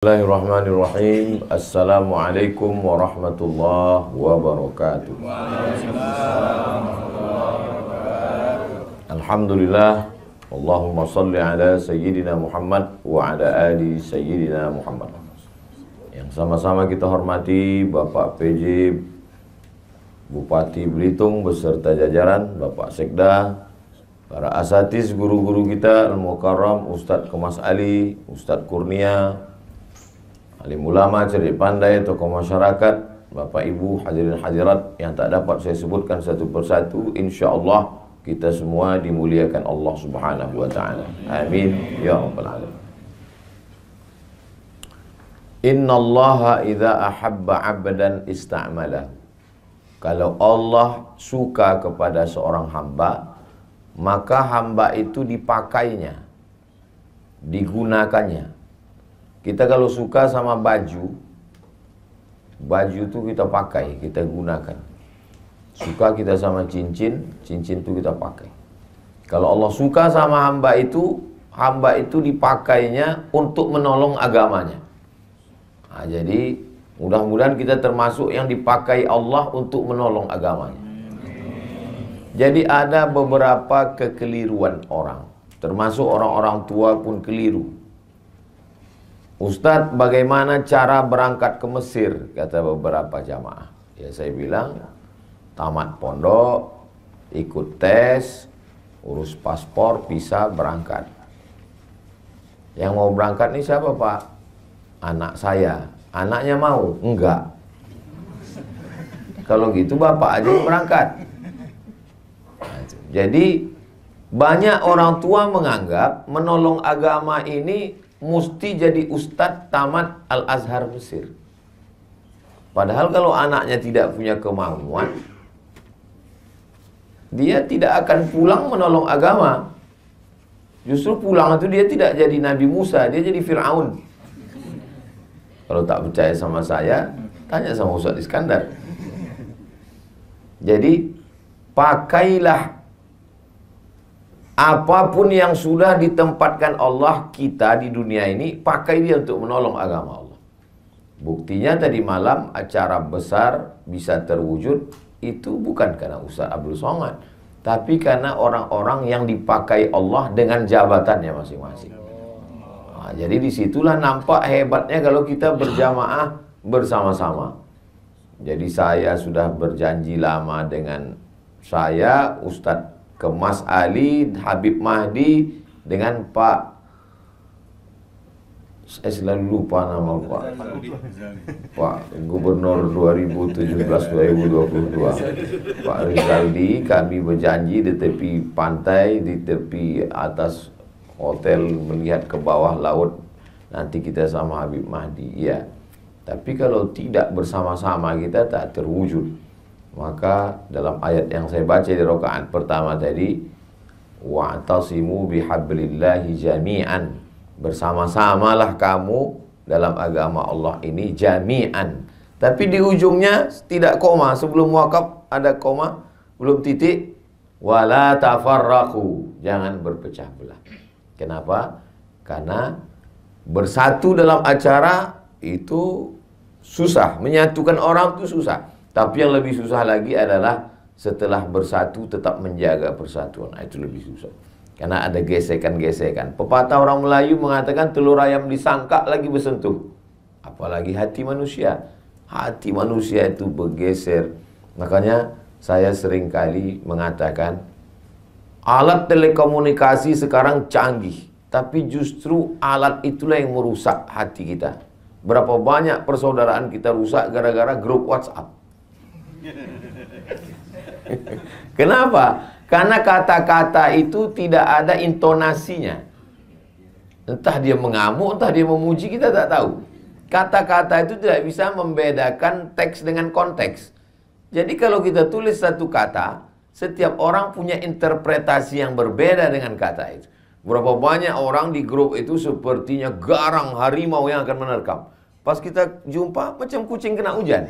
Bismillahirrahmanirrahim. Assalamualaikum warahmatullahi wabarakatuh. Alhamdulillah. Allahumma salli ala Sayyidina Muhammad wa ala ali Sayyidina Muhammad. Yang sama-sama kita hormati Bapak PJ Bupati Belitung beserta jajaran, Bapak Sekda, para asatiz, guru-guru kita, Al-Mukarram, Ustadz Kemas Ali, Ustadz Kurnia, alim ulama, cerdik pandai, tokoh masyarakat, Bapak Ibu, hadirin hadirat yang tak dapat saya sebutkan satu persatu. Insya Allah kita semua dimuliakan Allah Subhanahu wa Ta'ala. Amin ya rabbal alamin. Inna Allaha idza ahabba 'abdan ista'malahu. Kalau Allah suka kepada seorang hamba, maka hamba itu dipakainya, digunakannya. Kita kalau suka sama baju itu kita pakai, kita gunakan. Suka kita sama cincin itu kita pakai. Kalau Allah suka sama hamba itu dipakainya untuk menolong agamanya. Nah, jadi mudah-mudahan kita termasuk yang dipakai Allah untuk menolong agamanya. Jadi ada beberapa kekeliruan orang, termasuk orang-orang tua pun keliru. Ustadz, bagaimana cara berangkat ke Mesir? Kata beberapa jamaah. Ya saya bilang, tamat pondok, ikut tes, urus paspor, bisa berangkat. Yang mau berangkat nih siapa Pak? Anak saya. Anaknya mau? Enggak. Kalau gitu bapak aja yang berangkat. Jadi banyak orang tua menganggap menolong agama ini mesti jadi ustadz tamat Al-Azhar Mesir. Padahal kalau anaknya tidak punya kemauan, dia tidak akan pulang menolong agama. Justru pulang itu dia tidak jadi Nabi Musa, dia jadi Fir'aun. Kalau tak percaya sama saya, tanya sama Ustadz Iskandar. Jadi pakailah apapun yang sudah ditempatkan Allah kita di dunia ini, pakai dia untuk menolong agama Allah. Buktinya tadi malam acara besar bisa terwujud, itu bukan karena Ustaz Abdul Somad, tapi karena orang-orang yang dipakai Allah dengan jabatannya masing-masing. Nah, jadi disitulah nampak hebatnya kalau kita berjamaah bersama-sama. Jadi saya sudah berjanji lama dengan saya, Ustadz Kemas Ali, Habib Mahdi, dengan Pak, saya selalu lupa nama Pak Gubernur 2017-2022, Pak Rizaldi. Kami berjanji di tepi pantai, di tepi atas hotel melihat ke bawah laut, nanti kita sama Habib Mahdi. Iya, tapi kalau tidak bersama-sama kita tak terwujud. Maka dalam ayat yang saya baca di rakaat pertama tadi, wa'tasimu bihablillahi jami'an, bersama-samalah kamu dalam agama Allah ini jami'an. Tapi di ujungnya tidak koma, sebelum wakaf ada koma, belum titik. Wala tafarraqu, jangan berpecah belah. Kenapa? Karena bersatu dalam acara itu susah, menyatukan orang itu susah. Tapi yang lebih susah lagi adalah setelah bersatu tetap menjaga persatuan. Nah, itu lebih susah. Karena ada gesekan-gesekan. Pepatah orang Melayu mengatakan telur ayam disangka lagi bersentuh. Apalagi hati manusia. Hati manusia itu bergeser. Makanya saya seringkali mengatakan alat telekomunikasi sekarang canggih. Tapi justru alat itulah yang merusak hati kita. Berapa banyak persaudaraan kita rusak gara-gara grup WhatsApp. Kenapa? Karena kata-kata itu tidak ada intonasinya. Entah dia mengamuk, entah dia memuji, kita tak tahu. Kata-kata itu tidak bisa membedakan teks dengan konteks. Jadi kalau kita tulis satu kata, setiap orang punya interpretasi yang berbeda dengan kata itu. Berapa banyak orang di grup itu sepertinya garang harimau yang akan menerkam. Pas kita jumpa macam kucing kena hujan.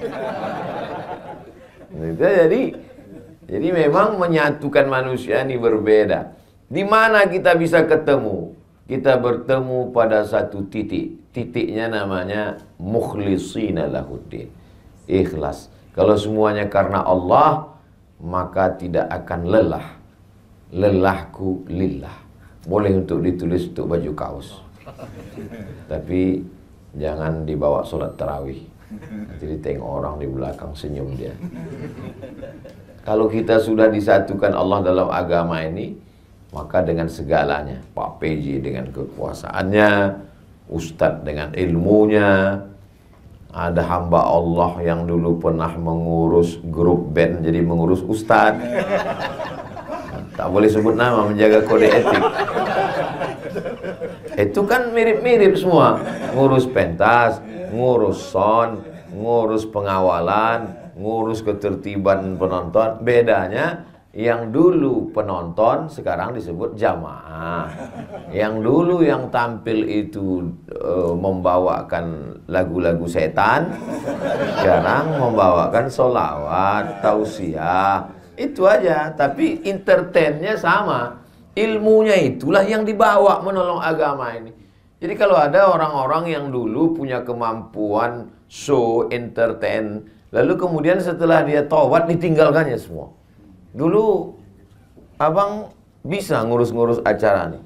Jadi memang menyatukan manusia ini berbeda. Di mana kita bisa ketemu? Kita bertemu pada satu titik. titiknya namanya mukhlishina lahuddin. Ikhlas. Kalau semuanya karena Allah, maka tidak akan lelah. Lelahku lillah. Boleh untuk ditulis untuk baju kaos. Tapi jangan dibawa sholat tarawih. Nanti ditengok orang di belakang senyum dia. Kalau kita sudah disatukan Allah dalam agama ini, maka dengan segalanya, Pak PJ dengan kekuasaannya, Ustadz dengan ilmunya, ada hamba Allah yang dulu pernah mengurus grup band jadi mengurus Ustadz. Tak boleh sebut nama, menjaga kode etik. Itu kan mirip-mirip semua. Ngurus pentas, ngurus sound, ngurus pengawalan, ngurus ketertiban penonton. Bedanya yang dulu penonton sekarang disebut jamaah. Yang dulu yang tampil itu membawakan lagu-lagu setan, sekarang membawakan sholawat, tausiah. Itu aja, tapi entertainnya sama. Ilmunya itulah yang dibawa menolong agama ini. Jadi kalau ada orang-orang yang dulu punya kemampuan show, entertain, lalu kemudian setelah dia taubat ditinggalkannya semua. Dulu abang bisa ngurus-ngurus acara nih.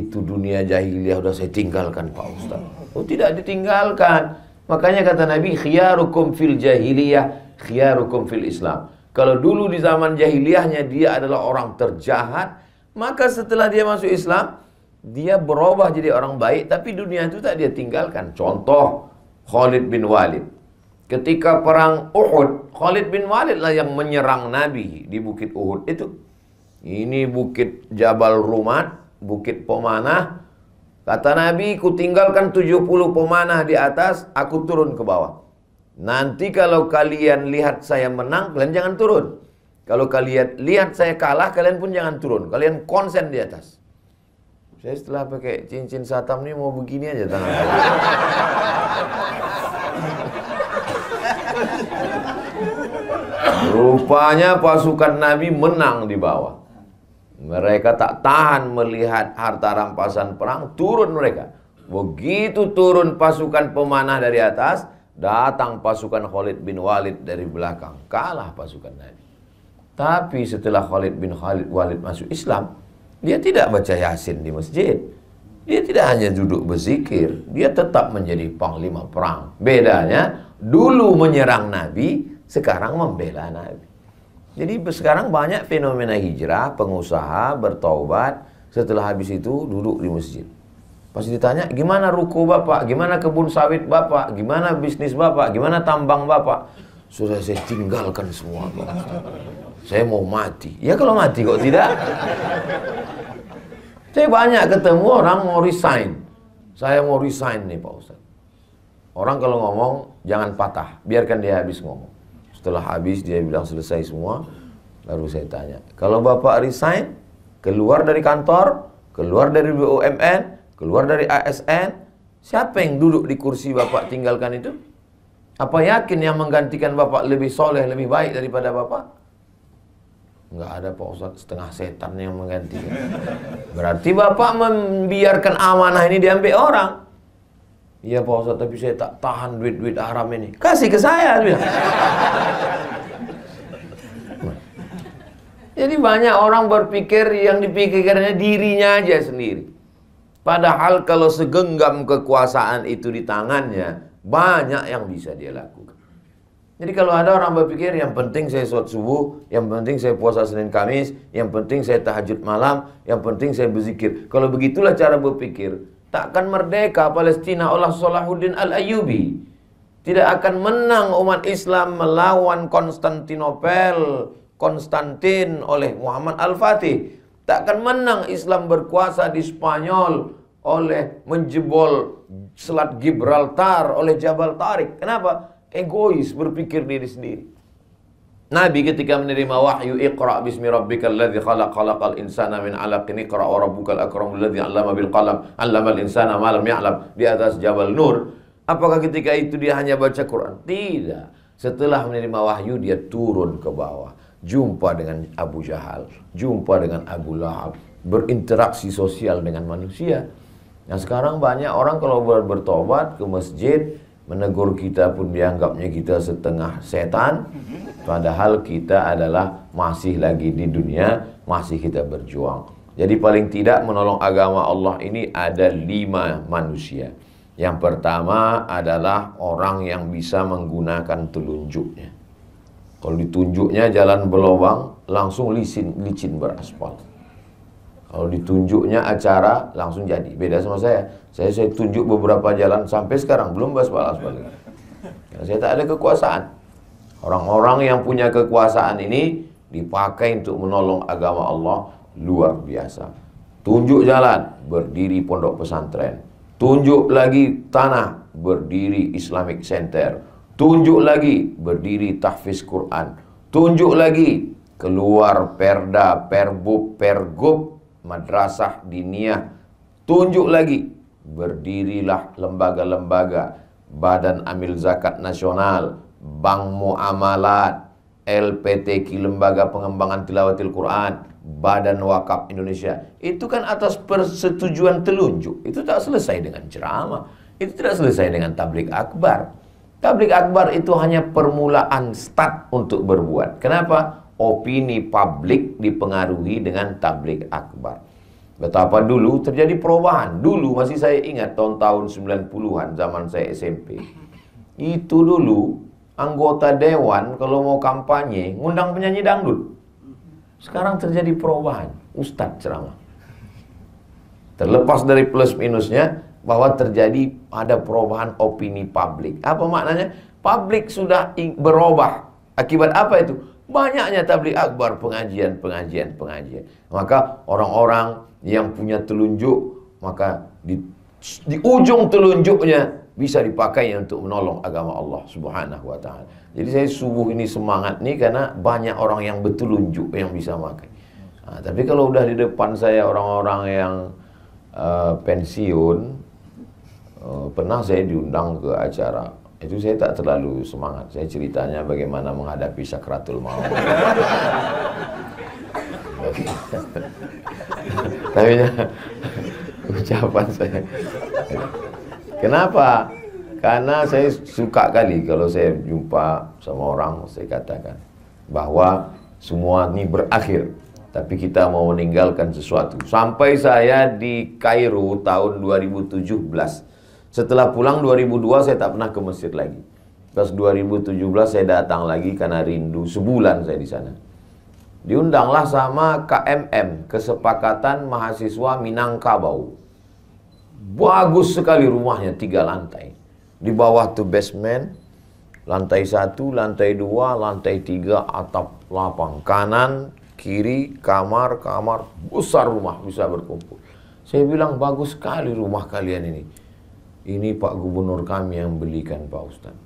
Itu dunia jahiliyah udah saya tinggalkan Pak Ustaz. Oh tidak ditinggalkan. Makanya kata Nabi, khiyarukum fil jahiliyah, khiyarukum fil Islam. Kalau dulu di zaman jahiliyahnya dia adalah orang terjahat, maka setelah dia masuk Islam, dia berubah jadi orang baik, tapi dunia itu tak dia tinggalkan. Contoh, Khalid bin Walid. Ketika perang Uhud, Khalid bin Walid lah yang menyerang Nabi di bukit Uhud itu. Ini bukit Jabal Rumat, bukit pemanah. Kata Nabi, ku tinggalkan 70 pemanah di atas, aku turun ke bawah. Nanti kalau kalian lihat saya menang, kalian jangan turun. Kalau kalian lihat saya kalah, kalian pun jangan turun. Kalian konsen di atas. Saya setelah pakai cincin satam ini mau begini aja tangan saya. Rupanya pasukan Nabi menang di bawah. Mereka tak tahan melihat harta rampasan perang, turun mereka. Begitu turun pasukan pemanah dari atas, datang pasukan Khalid bin Walid dari belakang. Kalah pasukan Nabi. Tapi setelah Khalid bin Walid masuk Islam, dia tidak baca Yasin di masjid. Dia tidak hanya duduk berzikir, dia tetap menjadi panglima perang. Bedanya, dulu menyerang Nabi, sekarang membela Nabi. Jadi sekarang banyak fenomena hijrah, pengusaha bertaubat, setelah habis itu duduk di masjid. Pas ditanya, gimana ruko bapak, gimana kebun sawit bapak, gimana bisnis bapak, gimana tambang bapak? Sudah saya tinggalkan semua Pak. Saya mau mati. Ya kalau mati kok tidak? Saya banyak ketemu orang mau resign. Saya mau resign nih Pak Ustaz. Orang kalau ngomong jangan patah, biarkan dia habis ngomong. Setelah habis dia bilang selesai semua, baru saya tanya, kalau bapak resign, keluar dari kantor, keluar dari BUMN, keluar dari ASN, siapa yang duduk di kursi bapak tinggalkan itu? Apa yakin yang menggantikan bapak lebih soleh, lebih baik daripada bapak? Enggak ada Pak Ustaz, setengah setan yang menggantikan. Berarti bapak membiarkan amanah ini diambil orang. Iya Pak Ustaz, tapi saya tak tahan duit-duit haram ini. Kasih ke saya. Jadi banyak orang berpikir yang dipikirkannya dirinya aja sendiri. Padahal kalau segenggam kekuasaan itu di tangannya, banyak yang bisa dia lakukan. Jadi kalau ada orang berpikir yang penting saya sholat subuh, yang penting saya puasa Senin Kamis, yang penting saya tahajud malam, yang penting saya berzikir. Kalau begitulah cara berpikir, takkan merdeka Palestina oleh Salahuddin Al-Ayyubi. Tidak akan menang umat Islam melawan Konstantin oleh Muhammad Al-Fatih. Takkan menang Islam berkuasa di Spanyol oleh menjebol Selat Gibraltar oleh Jabal Tariq. Kenapa? Egois, berpikir diri sendiri. Nabi ketika menerima wahyu, Iqra bismi rabbikal ladzi khalaq, khalaqal insana min 'alaqin, Iqra wa rabbukal akramul ladzi 'allama bil qalam, 'allamal insana ma lam ya'lam, di atas Jabal Nur. Apakah ketika itu dia hanya baca Quran? Tidak. Setelah menerima wahyu dia turun ke bawah, jumpa dengan Abu Jahal, jumpa dengan Abu Lahab, berinteraksi sosial dengan manusia. Nah sekarang banyak orang kalau bertobat ke masjid, menegur kita pun dianggapnya kita setengah setan. Padahal kita adalah masih lagi di dunia, masih kita berjuang. Jadi paling tidak menolong agama Allah ini ada 5 manusia. Yang pertama adalah orang yang bisa menggunakan telunjuknya. Kalau ditunjuknya jalan berlobang, langsung licin beraspal. Kalau ditunjuknya acara, langsung jadi. Beda sama saya. Saya tunjuk beberapa jalan sampai sekarang belum aspal-aspal. Karena saya tak ada kekuasaan. Orang-orang yang punya kekuasaan ini dipakai untuk menolong agama Allah luar biasa. Tunjuk jalan, berdiri pondok pesantren. Tunjuk lagi tanah, berdiri Islamic Center. Tunjuk lagi, berdiri tahfiz Quran. Tunjuk lagi, keluar perda, perbub, pergub, madrasah diniyah. Tunjuk lagi, berdirilah lembaga-lembaga, Badan Amil Zakat Nasional, Bank Muamalat, LPTQ, Lembaga Pengembangan Tilawatil Quran, Badan Wakaf Indonesia. Itu kan atas persetujuan telunjuk. Itu tak selesai dengan ceramah. Itu tidak selesai dengan tabligh akbar. Tabligh akbar itu hanya permulaan start untuk berbuat. Kenapa? Opini publik dipengaruhi dengan tabligh akbar. Betapa dulu terjadi perubahan. Dulu masih saya ingat tahun-tahun 90-an zaman saya SMP. Itu dulu anggota dewan kalau mau kampanye ngundang penyanyi dangdut. Sekarang terjadi perubahan, ustadz ceramah. Terlepas dari plus minusnya, bahwa terjadi ada perubahan opini publik. Apa maknanya? Publik sudah berubah. Akibat apa itu? Banyaknya tabligh akbar, pengajian. Maka orang-orang yang punya telunjuk, maka di ujung telunjuknya bisa dipakai untuk menolong agama Allah Subhanahu wa ta'ala. Jadi saya subuh ini semangat nih karena banyak orang yang bertelunjuk yang bisa pakai. Nah, tapi kalau udah di depan saya orang-orang yang pensiun, pernah saya diundang ke acara. Itu saya tak terlalu semangat. Saya ceritanya bagaimana menghadapi sakratul maut. Tapi ucapan saya. Kenapa? Karena saya suka kali kalau saya jumpa sama orang, saya katakan bahwa semua ini berakhir, tapi kita mau meninggalkan sesuatu. Sampai saya di Kairo tahun 2017. Setelah pulang 2002 saya tak pernah ke Mesir lagi. Pas 2017 saya datang lagi karena rindu. Sebulan saya di sana. Diundanglah sama KMM, Kesepakatan Mahasiswa Minangkabau. Bagus sekali rumahnya, 3 lantai. Di bawah tuh basement, lantai 1, lantai 2, lantai 3, atap lapang. Kanan, kiri, kamar, besar rumah bisa berkumpul. Saya bilang bagus sekali rumah kalian ini. Ini Pak Gubernur kami yang belikan Pak Ustadz.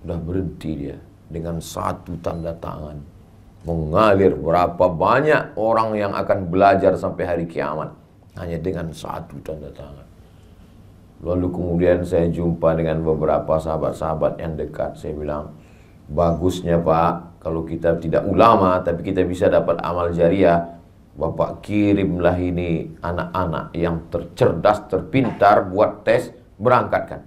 Udah berhenti dia dengan 1 tanda tangan. Mengalir berapa banyak orang yang akan belajar sampai hari kiamat. Hanya dengan 1 tanda tangan. Lalu kemudian saya jumpa dengan beberapa sahabat-sahabat yang dekat. Saya bilang, bagusnya Pak, kalau kita tidak ulama, tapi kita bisa dapat amal jariah. Bapak kirimlah ini anak-anak yang tercerdas, terpintar, buat tes, berangkatkan.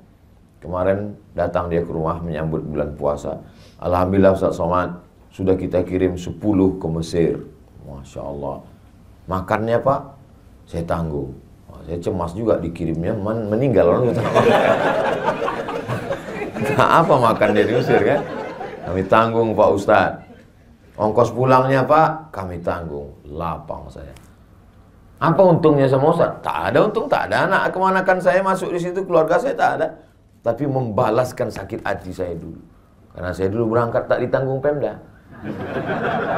Kemarin datang dia ke rumah menyambut bulan puasa. Alhamdulillah Ustaz Somad, sudah kita kirim 10 ke Mesir. Masya Allah. Makannya Pak, saya tanggung. Saya cemas juga dikirimnya meninggal orang. Nah, apa makan dia di Mesir kan? Kami tanggung Pak Ustadz. Ongkos pulangnya Pak, kami tanggung. Lapang saya. Apa untungnya sama Ustaz? Tak ada untung, tak ada. Anak kemanakan saya masuk di situ, keluarga saya tak ada. Tapi membalaskan sakit hati saya dulu. Karena saya dulu berangkat tak ditanggung Pemda.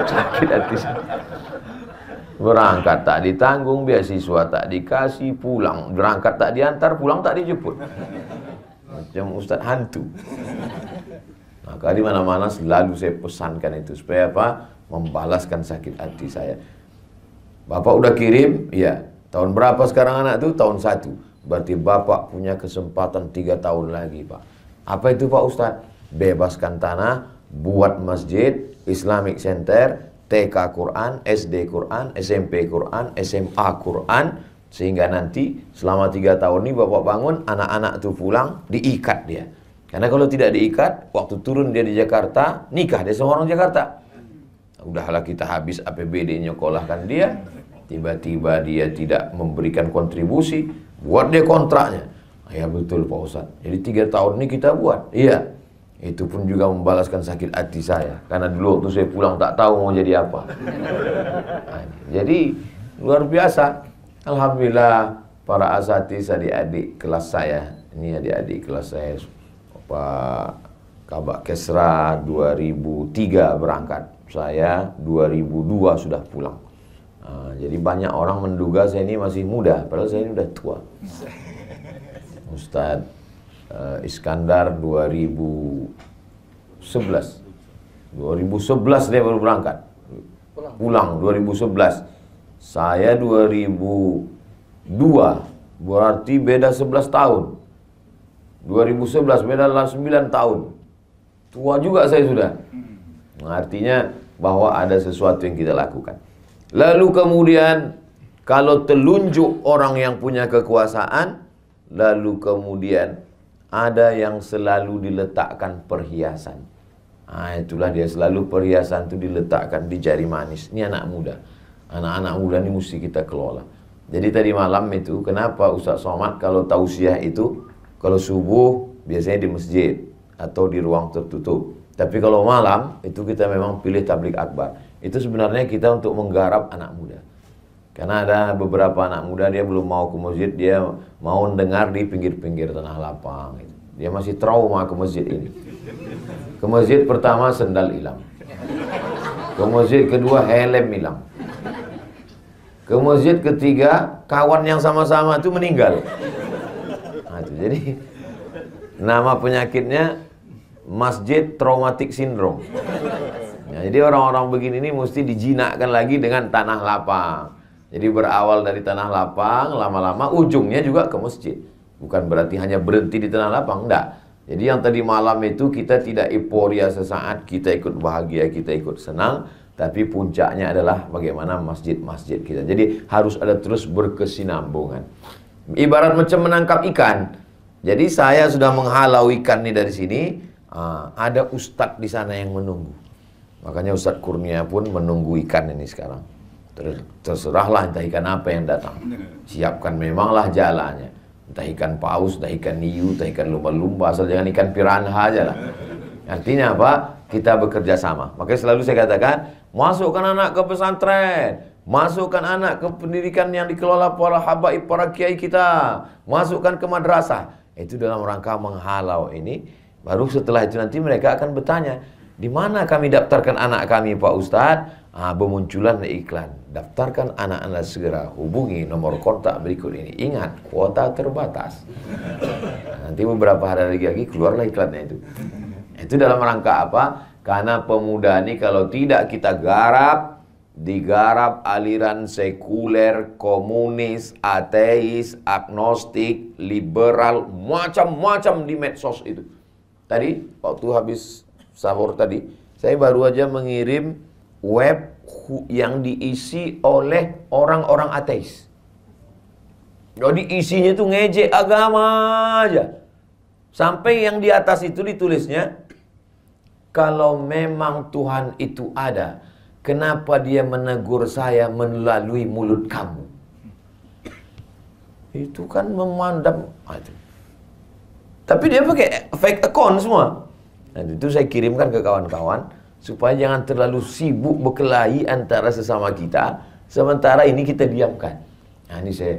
Sakit hati saya. Berangkat tak ditanggung, beasiswa tak dikasih, pulang. Berangkat tak diantar, pulang tak dijemput. Macam Ustaz hantu. Maka di mana-mana selalu saya pesankan itu. Supaya apa? Membalaskan sakit hati saya. Bapak udah kirim, ya. Tahun berapa sekarang anak itu? Tahun 1. Berarti Bapak punya kesempatan 3 tahun lagi, Pak. Apa itu Pak Ustadz? Bebaskan tanah, buat masjid, Islamic Center, TK Quran, SD Quran, SMP Quran, SMA Quran, Sehingga nanti selama 3 tahun ini bapak bangun, anak-anak itu pulang, diikat dia. Karena kalau tidak diikat, waktu turun dia di Jakarta, nikah dia sama orang Jakarta. Udahlah kita habis APBD nyekolahkan dia, tiba-tiba dia tidak memberikan kontribusi, buat dia kontraknya. Ya betul Pak Ustadz, jadi 3 tahun ini kita buat. Iya, itu pun juga membalaskan sakit hati saya. Karena dulu waktu saya pulang tak tahu mau jadi apa. Nah, jadi luar biasa. Alhamdulillah para asatiz adik-adik kelas saya, ini adik-adik kelas saya, Pak Kabak Kesra 2003 berangkat, saya 2002 sudah pulang. Jadi banyak orang menduga saya ini masih muda, padahal saya ini udah tua. Ustadz Iskandar 2011 dia baru berangkat, pulang 2011. Saya 2002, berarti beda 11 tahun. 2011 beda 9 tahun. Tua juga saya sudah. Artinya bahwa ada sesuatu yang kita lakukan. Lalu kemudian kalau telunjuk orang yang punya kekuasaan, lalu kemudian ada yang selalu diletakkan perhiasan. Itulah dia, selalu perhiasan itu diletakkan di jari manis. Ini anak muda. Anak-anak muda ini mesti kita kelola. Jadi tadi malam itu, kenapa Ustaz Somad kalau tausiah itu, kalau subuh biasanya di masjid atau di ruang tertutup. Tapi kalau malam itu kita memang pilih tablik akbar. Itu sebenarnya kita untuk menggarap anak muda. Karena ada beberapa anak muda dia belum mau ke masjid, dia mau dengar di pinggir-pinggir tanah lapang. Dia masih trauma ke masjid ini. Ke masjid pertama sendal hilang. Ke masjid kedua helm hilang. Ke masjid ketiga, kawan yang sama-sama itu meninggal. Jadi nama penyakitnya Masjid Traumatic Syndrome. Jadi orang-orang begini ini mesti dijinakkan lagi dengan tanah lapang. Jadi berawal dari tanah lapang, lama-lama ujungnya juga ke masjid. Bukan berarti hanya berhenti di tanah lapang, enggak. Jadi yang tadi malam itu kita tidak euforia sesaat, kita ikut bahagia, kita ikut senang. Tapi puncaknya adalah bagaimana masjid-masjid kita. Jadi harus ada terus berkesinambungan. Ibarat macam menangkap ikan. Jadi saya sudah menghalau ikan ini dari sini. Ada ustadz di sana yang menunggu. Makanya Ustadz Kurnia pun menunggu ikan ini sekarang. Terserahlah entah ikan apa yang datang. Siapkan memanglah jalannya. Entah ikan paus, entah ikan hiu, entah ikan lumba-lumba. Asal jangan ikan piranha aja lah. Artinya apa? Kita bekerja sama. Makanya selalu saya katakan, masukkan anak ke pesantren, masukkan anak ke pendidikan yang dikelola para habaib, para kiai kita, masukkan ke madrasah. Itu dalam rangka menghalau ini. Baru setelah itu nanti mereka akan bertanya, di mana kami daftarkan anak kami Pak Ustadz? Bermunculan iklan, daftarkan anak Anda segera, hubungi nomor kontak berikut ini. Ingat, kuota terbatas. Nanti beberapa hari lagi keluarlah iklannya itu. Itu dalam rangka apa? Karena pemuda ini kalau tidak kita garap, digarap aliran sekuler, komunis, ateis, agnostik, liberal, macam-macam di medsos itu. Tadi, waktu habis sahur tadi, saya baru aja mengirim web yang diisi oleh orang-orang ateis. Jadi isinya itu ngejek agama aja. Sampai yang di atas itu ditulisnya, kalau memang Tuhan itu ada, kenapa dia menegur saya melalui mulut kamu? Itu kan memandang. Tapi dia pakai fake account semua. Dan itu saya kirimkan ke kawan-kawan supaya jangan terlalu sibuk berkelahi antara sesama kita, sementara ini kita diamkan. Nah ini saya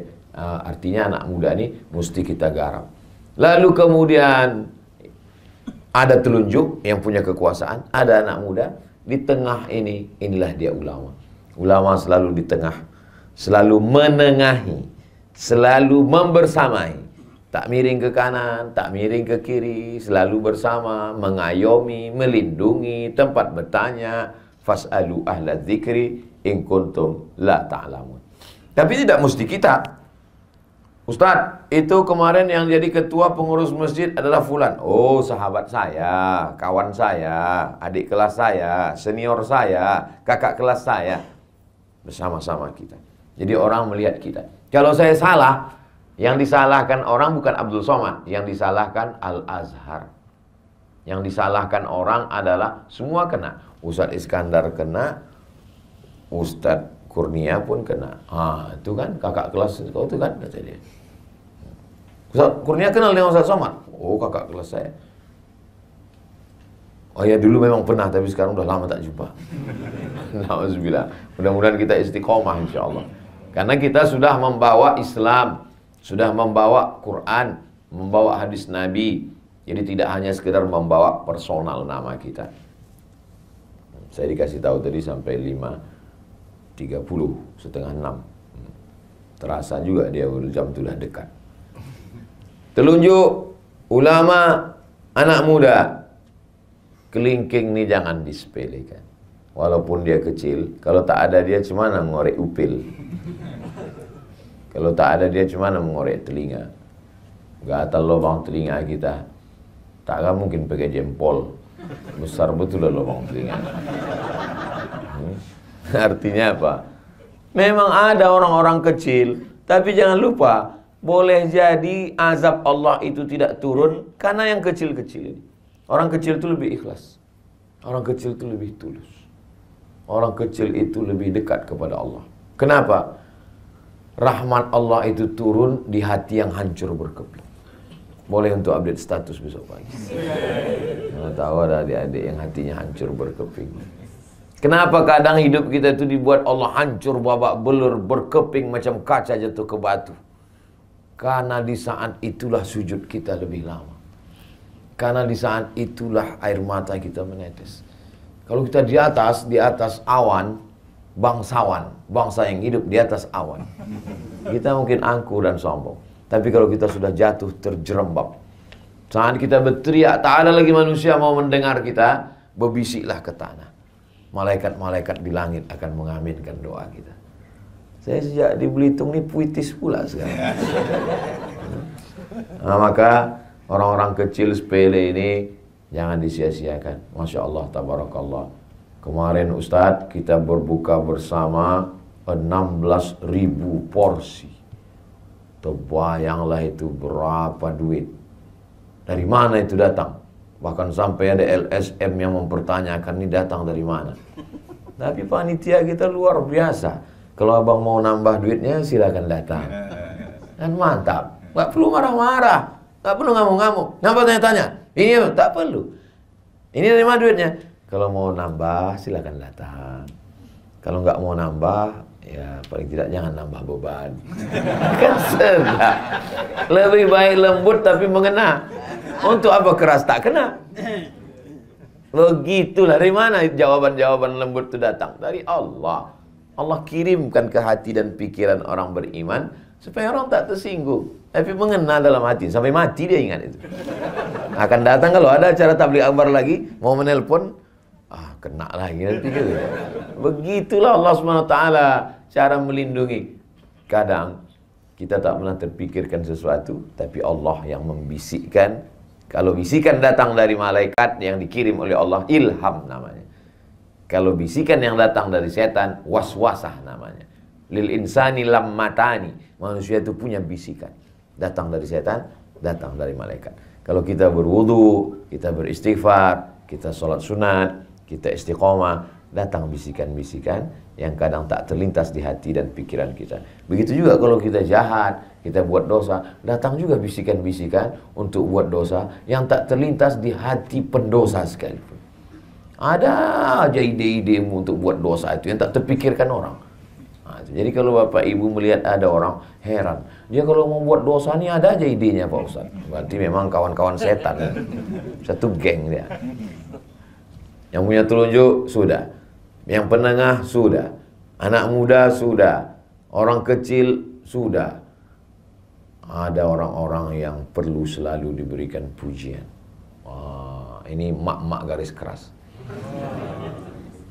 artinya anak muda ini mesti kita garap. Lalu kemudian ada telunjuk yang punya kekuasaan, ada anak muda. Di tengah ini, inilah dia ulama. Ulama selalu di tengah, selalu menengahi, selalu membersamai. Tak miring ke kanan, tak miring ke kiri, selalu bersama, mengayomi, melindungi, tempat bertanya. Fas'alu ahla dzikri in kuntum la ta'lamun. Tapi tidak mesti kita. Ustadz, itu kemarin yang jadi ketua pengurus masjid adalah fulan. Oh, sahabat saya, kawan saya, adik kelas saya, senior saya, kakak kelas saya. Bersama-sama kita. Jadi orang melihat kita. Kalau saya salah, yang disalahkan orang bukan Abdul Somad, yang disalahkan Al-Azhar. Yang disalahkan orang adalah semua kena. Ustadz Iskandar kena, Ustadz Kurnia pun kena. Itu kan kakak kelas kau itu kan, kata dia. Ustadz Kurnia kenal dengan Ustadz Somad? Oh, kakak kelas saya. Oh ya, dulu memang pernah, tapi sekarang udah lama tak jumpa. Alhamdulillah. Mudah-mudahan kita istiqomah insyaallah. Karena kita sudah membawa Islam, sudah membawa Quran, membawa hadis Nabi. Jadi tidak hanya sekedar membawa personal nama kita. Saya dikasih tahu tadi sampai 5.30, setengah 6. Terasa juga dia jam sudah dekat. Telunjuk ulama, anak muda. Kelingking ini jangan disepelekan. Walaupun dia kecil, kalau tak ada dia cuma mengorek upil. Kalau tak ada dia cuma mengorek telinga. Gatal lubang telinga kita. Takkan mungkin pakai jempol. Besar betul lubang telinga. Artinya apa? Memang ada orang-orang kecil, tapi jangan lupa, boleh jadi azab Allah itu tidak turun karena yang kecil-kecil ini. Orang kecil itu lebih ikhlas. Orang kecil itu lebih tulus. Orang kecil itu lebih dekat kepada Allah. Kenapa? Rahmat Allah itu turun di hati yang hancur berkeping. Boleh untuk update status besok pagi. Nah, tahu ada adik-adik yang hatinya hancur berkeping. Kenapa kadang hidup kita itu dibuat Allah hancur babak belur, berkeping macam kaca jatuh ke batu? Karena di saat itulah sujud kita lebih lama. Karena di saat itulah air mata kita menetes. Kalau kita di atas awan, bangsawan, bangsa yang hidup di atas awan, kita mungkin angkuh dan sombong. Tapi kalau kita sudah jatuh terjerembab, saat kita berteriak, tak ada lagi manusia mau mendengar kita, berbisiklah ke tanah. Malaikat-malaikat di langit akan mengaminkan doa kita. Saya sejak di Belitung ini puitis pula sekarang. Nah, maka orang-orang kecil sepele ini jangan disia-siakan. Masya Allah, tabarakallah. Kemarin Ustadz kita berbuka bersama 16.000 porsi. Terbayanglah itu berapa duit. Dari mana itu datang? Bahkan sampai ada LSM yang mempertanyakan ini datang dari mana. Tapi panitia kita luar biasa. Kalau abang mau nambah duitnya silakan datang. Dan mantap. Gak perlu marah-marah. Gak perlu ngamuk-ngamuk. Ngapa tanya-tanya? Ini tak perlu. Ini dari mana duitnya? Kalau mau nambah silakan datang. Kalau nggak mau nambah, ya paling tidak jangan nambah beban. Kan sedap. Lebih baik lembut tapi mengena. Untuk apa keras tak kena? Begitulah. Dari mana jawaban-jawaban lembut itu datang? Dari Allah. Allah kirimkan ke hati dan pikiran orang beriman supaya orang tak tersinggung. Tapi mengena dalam hati. Sampai mati dia ingat itu. Akan datang kalau ada acara tabligh akbar lagi, mau menelpon, kena lagi nanti gitu. Begitulah Allah SWT cara melindungi. Kadang kita tak pernah terpikirkan sesuatu, tapi Allah yang membisikkan. Kalau bisikan datang dari malaikat yang dikirim oleh Allah, ilham namanya. Kalau bisikan yang datang dari setan, waswasah namanya. Lil insani lammatani. Manusia itu punya bisikan. Datang dari setan, datang dari malaikat. Kalau kita berwudu, kita beristighfar, kita sholat sunat, kita istiqomah, datang bisikan-bisikan yang kadang tak terlintas di hati dan pikiran kita. Begitu juga kalau kita jahat, kita buat dosa, datang juga bisikan-bisikan untuk buat dosa yang tak terlintas di hati pendosa sekalipun. Ada aja ide-idemu untuk buat dosa itu yang tak terpikirkan orang. Jadi kalau Bapak Ibu melihat ada orang, heran. Dia kalau mau buat dosa ini ada aja idenya Pak Ustaz. Berarti memang kawan-kawan setan. Satu geng dia. Yang punya telunjuk, sudah. Yang penengah, sudah. Anak muda, sudah. Orang kecil, sudah. Ada orang-orang yang perlu selalu diberikan pujian. Ini mak-mak garis keras.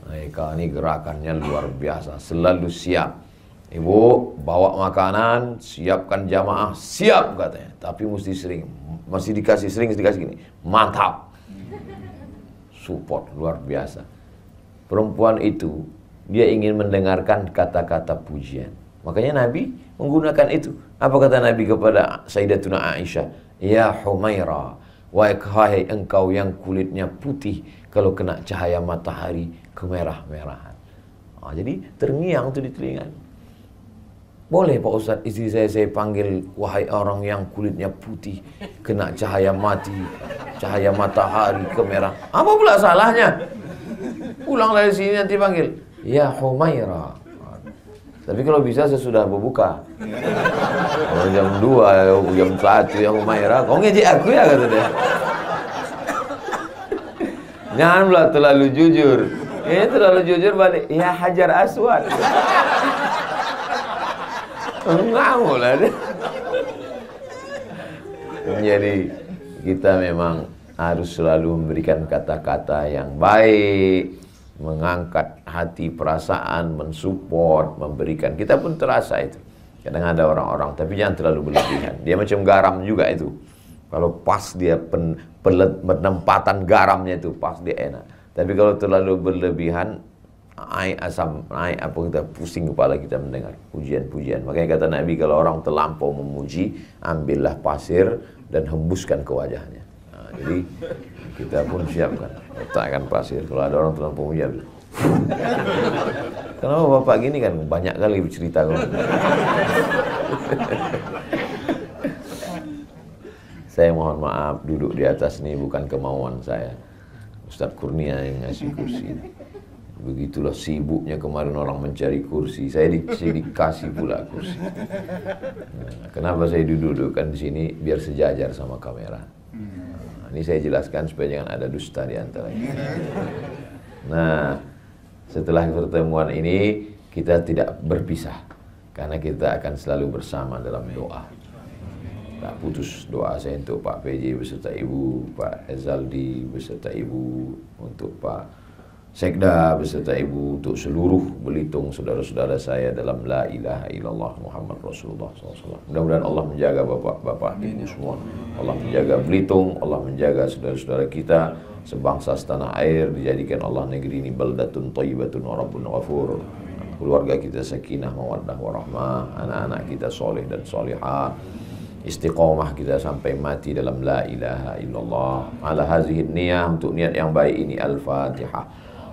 Mereka ini gerakannya luar biasa. Selalu siap. Ibu, bawa makanan, siapkan jamaah, siap katanya. Tapi mesti sering. Masih dikasih gini. Mantap. Support luar biasa. Perempuan itu dia ingin mendengarkan kata-kata pujian. Makanya Nabi menggunakan itu. Apa kata Nabi kepada Sayyidatuna Aisyah? Ya Humaira, wahai engkau yang kulitnya putih, kalau kena cahaya matahari kemerah-merahan. Jadi terngiang tuh di telinga. Boleh Pak Ustadz, istri saya panggil wahai orang yang kulitnya putih, kena cahaya cahaya matahari kemerah. Apa pula salahnya? Pulang dari sini nanti panggil, ya Humaira. Tapi kalau bisa sesudah berbuka. Kalau jam 2, jam 1 ya Humaira, kau ngejek aku ya, kata dia. Jangan pula terlalu jujur. Ini terlalu jujur balik, ya Hajar Aswad. Ngamuk lah dia. Jadi kita memang harus selalu memberikan kata-kata yang baik, mengangkat hati, perasaan, mensupport, memberikan. Kita pun terasa itu. Kadang ada orang-orang, tapi jangan terlalu berlebihan. Dia macam garam juga itu. Kalau pas dia penempatan garamnya itu pas dia enak. Tapi kalau terlalu berlebihan, asam, apa kita pusing kepala kita mendengar pujian-pujian. Makanya kata Nabi, kalau orang terlampau memuji, ambillah pasir dan hembuskan ke wajahnya. Jadi kita pun siapkan, letakkan pasir. Kalau ada orang terlampau memuji, kenapa bapak gini kan banyak kali bercerita. Saya mohon maaf, duduk di atas ini bukan kemauan saya. Ustadz Kurnia yang ngasih kursi ini. Begitulah sibuknya kemarin orang mencari kursi. Saya dikasih pula kursi. Nah, kenapa saya dudukkan di sini? Biar sejajar sama kamera. Nah, ini saya jelaskan supaya jangan ada dusta di antara kita. Nah, setelah pertemuan ini kita tidak berpisah, karena kita akan selalu bersama dalam doa. Tak putus doa saya untuk Pak PJ beserta Ibu, Pak Ezaldi beserta Ibu, untuk Pak Sekda beserta Ibu, untuk seluruh Belitung saudara-saudara saya dalam La ilaha illallah Muhammad Rasulullah SAW. Mudah-mudahan Allah menjaga bapak-bapak Ibu semua. Allah menjaga Belitung, Allah menjaga saudara-saudara kita sebangsa setanah air, dijadikan Allah negeri ini baldatun thayyibatun wa rabbun ghafur. Keluarga kita sakinah mawaddah warahmah, anak-anak kita soleh dan solihah. Istiqomah kita sampai mati dalam la ilaha illallah. Ala hazihi niyah, untuk niat yang baik ini. Al-Fatihah.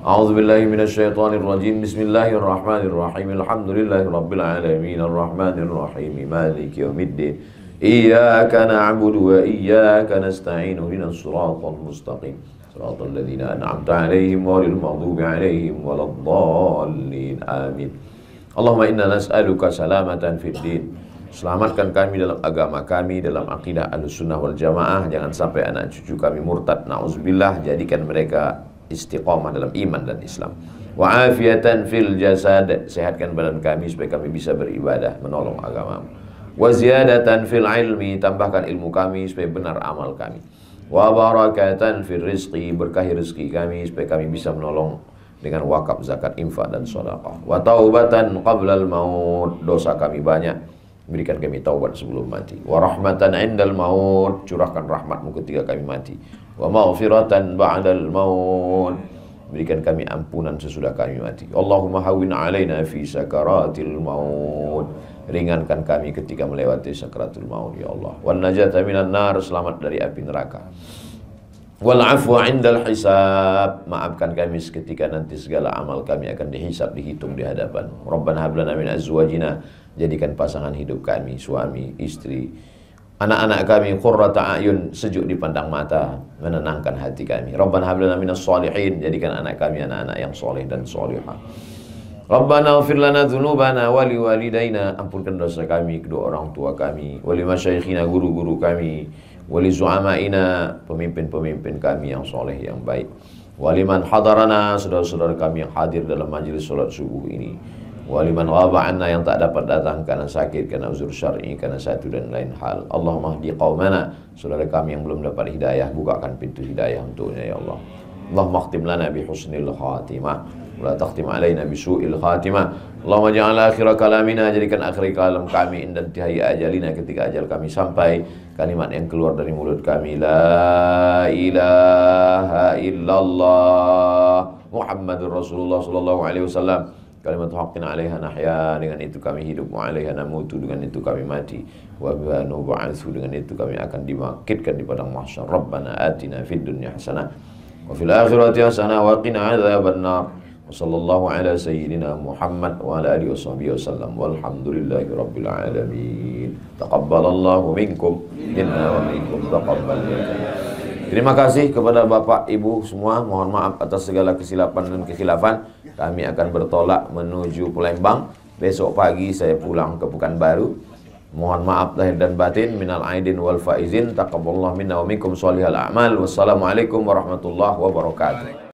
A'udzubillahi minasyaitonir rajim. Bismillahirrahmanirrahim. Alhamdulillahirabbil alamin arrahmanir rahim maliki yaumiddin. Iyyaka na'budu wa iyyaka nasta'in. Ihdinas siratal mustaqim. Siratal ladzina an'amta 'alaihim ghairil maghdubi 'alaihim waladdallin. Amin. Allahumma inna nas'aluka salamatan fid din. Selamatkan kami dalam agama kami, dalam akidah Ahlussunnah wal Jamaah. Jangan sampai anak cucu kami murtad, na'udzubillah. Jadikan mereka istiqamah dalam iman dan Islam. Wa afiatan fil jasad. Sehatkan badan kami supaya kami bisa beribadah, menolong agamamu. Wa ziyadatan fil ilmi. Tambahkan ilmu kami supaya benar amal kami. Wa barakatan fil rizqi. Berkahi rezeki kami supaya kami bisa menolong dengan wakaf, zakat, infak dan sedekah. Wa taubatan qablal maut. Dosa kami banyak, berikan kami taubat sebelum mati. Wa rahmatan indal maut. Curahkan rahmatmu ketika kami mati. Wa maghfiratan ba'dal maut. Berikan kami ampunan sesudah kami mati. Allahumma hawwin alaina fi sakaratil maut. Ringankan kami ketika melewati sakaratul maut ya Allah. Wan najata minan nar. Selamat dari api neraka. Wal afwa indal hisab. Maafkan kami seketika nanti segala amal kami akan dihisab, dihitung di hadapan. Rabbana hab lana min azwajina. Jadikan pasangan hidup kami, suami, istri, anak-anak kami qurrata a'yun, sejuk dipandang mata, menenangkan hati kami. Rabbana hab lana minas shalihin. Jadikan anak kami anak-anak yang soleh dan solihah. Rabbana ighfir lana dzunubana wa liwalidayna. Ampunkan dosa kami, kedua orang tua kami, wa limasyayikhina, guru-guru kami, wa li zu'amaina, pemimpin-pemimpin kami yang soleh yang baik, wa liman hadarana, saudara-saudara kami yang hadir dalam majelis salat subuh ini, waliman ghaba anna, yang tak dapat datang karena sakit, karena uzur syar'i, karena satu dan lain hal. Allahumma hdi qaumana, saudara kami yang belum dapat hidayah, bukakan pintu hidayah untuknya ya Allah. Allahumma khtim lana bi husnil khatimah, wa la takhtim alaina bi su'il khatimah. Allahumma ja'al akhir kalamina, jadikan akhir kalam kami inda intihai ajalina, ketika ajal kami sampai, kalimat yang keluar dari mulut kami, la ilaha illallah Muhammadur Rasulullah sallallahu alaihi wasallam. Kalimat haqqin 'alaiha nahya, dengan itu kami hidup, wa 'alaiha namutu, dengan itu kami mati, wa biha nub'atsu, dengan itu kami akan dibangkitkan di padang mahsyar. Rabbana atina fid dunya hasanah wa fil akhirati hasanah wa qina adzabannar. Wa sallallahu ala sayyidina Muhammad wa ala alihi washabbihi wasallam. Walhamdulillahi rabbil alamin. Taqabbalallahu minkum inna wa minkum taqabbal ya. Terima kasih kepada Bapak Ibu semua. Mohon maaf atas segala kesilapan dan kekhilafan. Kami akan bertolak menuju Palembang. Besok pagi saya pulang ke Pekanbaru. Mohon maaf lahir dan batin. Minal aidin wal faizin. Taqabbalallahu minna wa minkum sholihal a'mal. Wassalamualaikum warahmatullahi wabarakatuh.